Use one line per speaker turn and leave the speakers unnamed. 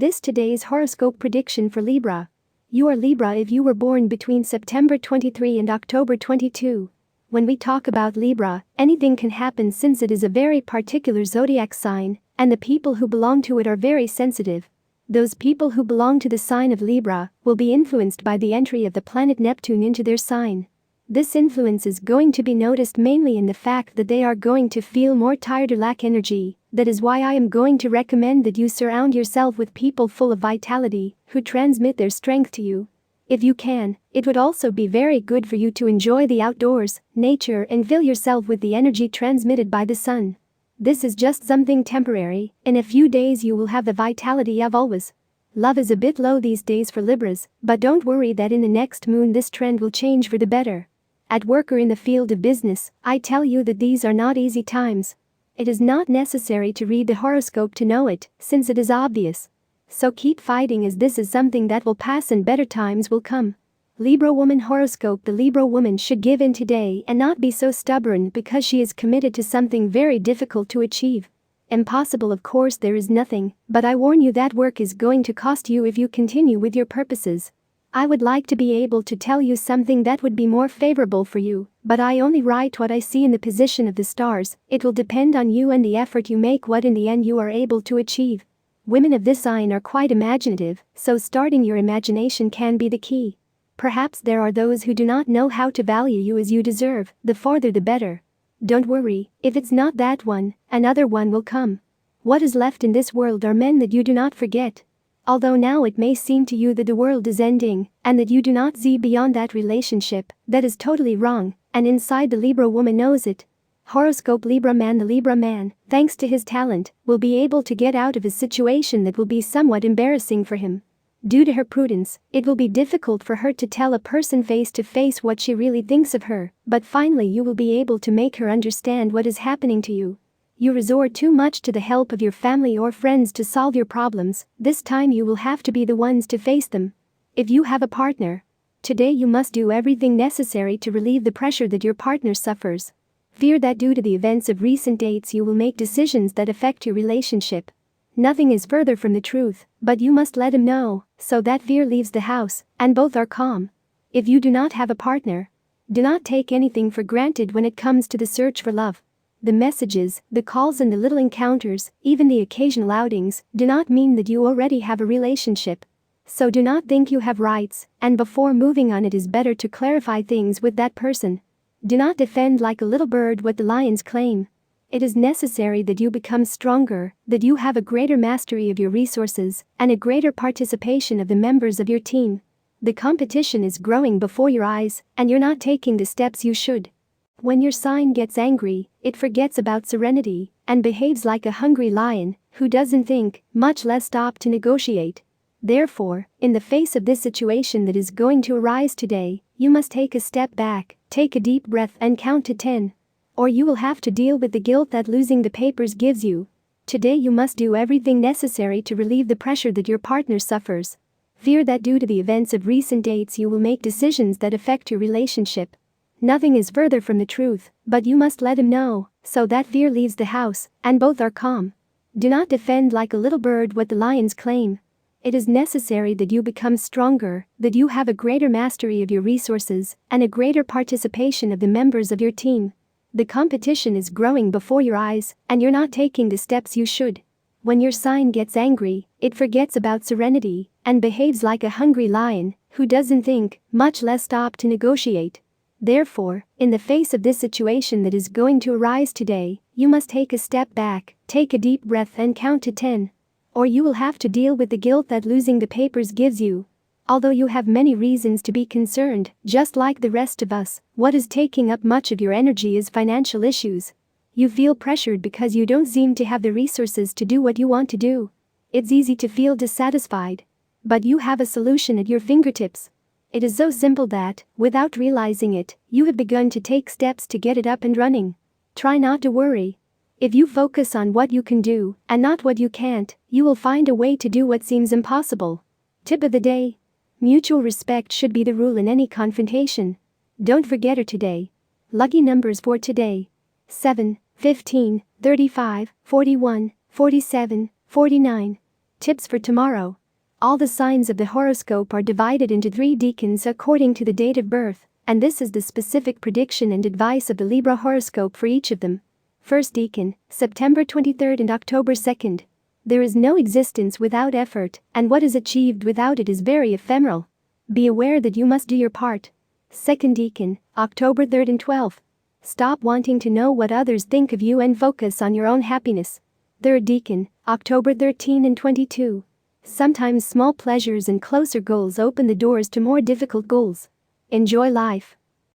this today's horoscope prediction for Libra. You are Libra if you were born between September 23 and October 22. When we talk about Libra, anything can happen since it is a very particular zodiac sign, and the people who belong to it are very sensitive. Those people who belong to the sign of Libra will be influenced by the entry of the planet Neptune into their sign. This influence is going to be noticed mainly in the fact that they are going to feel more tired or lack energy. That is why I am going to recommend that you surround yourself with people full of vitality, who transmit their strength to you. If you can, it would also be very good for you to enjoy the outdoors, nature, and fill yourself with the energy transmitted by the sun. This is just something temporary. In a few days you will have the vitality of always. Love is a bit low these days for Libras, but don't worry that in the next moon this trend will change for the better. At work or in the field of business, I tell you that these are not easy times. It is not necessary to read the horoscope to know it, since it is obvious. So keep fighting, as this is something that will pass and better times will come. Libra woman horoscope. The Libra woman should give in today and not be so stubborn because she is committed to something very difficult to achieve. Impossible, of course there is nothing, but I warn you that work is going to cost you if you continue with your purposes. I would like to be able to tell you something that would be more favorable for you, but I only write what I see in the position of the stars. It will depend on you and the effort you make what in the end you are able to achieve. Women of this sign are quite imaginative, so starting your imagination can be the key. Perhaps there are those who do not know how to value you as you deserve, the farther the better. Don't worry, if it's not that one, another one will come. What is left in this world are men that you do not forget. Although now it may seem to you that the world is ending, and that you do not see beyond that relationship, that is totally wrong, and inside the Libra woman knows it. Horoscope Libra man. The Libra man, thanks to his talent, will be able to get out of a situation that will be somewhat embarrassing for him. Due to her prudence, it will be difficult for her to tell a person face to face what she really thinks of her, but finally you will be able to make her understand what is happening to you. You resort too much to the help of your family or friends to solve your problems. This time you will have to be the ones to face them. If you have a partner, today you must do everything necessary to relieve the pressure that your partner suffers. Fear that due to the events of recent dates you will make decisions that affect your relationship. Nothing is further from the truth, but you must let him know, so that fear leaves the house, and both are calm. If you do not have a partner, do not take anything for granted when it comes to the search for love. The messages, the calls and the little encounters, even the occasional outings, do not mean that you already have a relationship. So do not think you have rights, and before moving on it is better to clarify things with that person. Do not defend like a little bird what the lions claim. It is necessary that you become stronger, that you have a greater mastery of your resources, and a greater participation of the members of your team. The competition is growing before your eyes, and you're not taking the steps you should. When your sign gets angry, it forgets about serenity, and behaves like a hungry lion, who doesn't think, much less stop to negotiate. Therefore, in the face of this situation that is going to arise today, you must take a step back, take a deep breath and count to 10. Or you will have to deal with the guilt that losing the papers gives you. Today you must do everything necessary to relieve the pressure that your partner suffers. Fear that due to the events of recent dates you will make decisions that affect your relationship. Nothing is further from the truth, but you must let him know, so that fear leaves the house, and both are calm. Do not defend like a little bird what the lions claim. It is necessary that you become stronger, that you have a greater mastery of your resources, and a greater participation of the members of your team. The competition is growing before your eyes, and you're not taking the steps you should. When your sign gets angry, it forgets about serenity, and behaves like a hungry lion, who doesn't think, much less stop to negotiate. Therefore, in the face of this situation that is going to arise today, you must take a step back, take a deep breath and count to 10. Or you will have to deal with the guilt that losing the papers gives you. Although you have many reasons to be concerned, just like the rest of us, what is taking up much of your energy is financial issues. You feel pressured because you don't seem to have the resources to do what you want to do. It's easy to feel dissatisfied. But you have a solution at your fingertips. It is so simple that, without realizing it, you have begun to take steps to get it up and running. Try not to worry. If you focus on what you can do, and not what you can't, you will find a way to do what seems impossible. Tip of the day. Mutual respect should be the rule in any confrontation. Don't forget her today. Lucky numbers for today: 7, 15, 35, 41, 47, 49. Tips for tomorrow. All the signs of the horoscope are divided into 3 decans according to the date of birth, and this is the specific prediction and advice of the Libra horoscope for each of them. First decan, September 23rd and October 2nd. There is no existence without effort, and what is achieved without it is very ephemeral. Be aware that you must do your part. Second decan, October 3rd and 12th. Stop wanting to know what others think of you and focus on your own happiness. Third decan, October 13 and 22. Sometimes small pleasures and closer goals open the doors to more difficult goals. Enjoy life.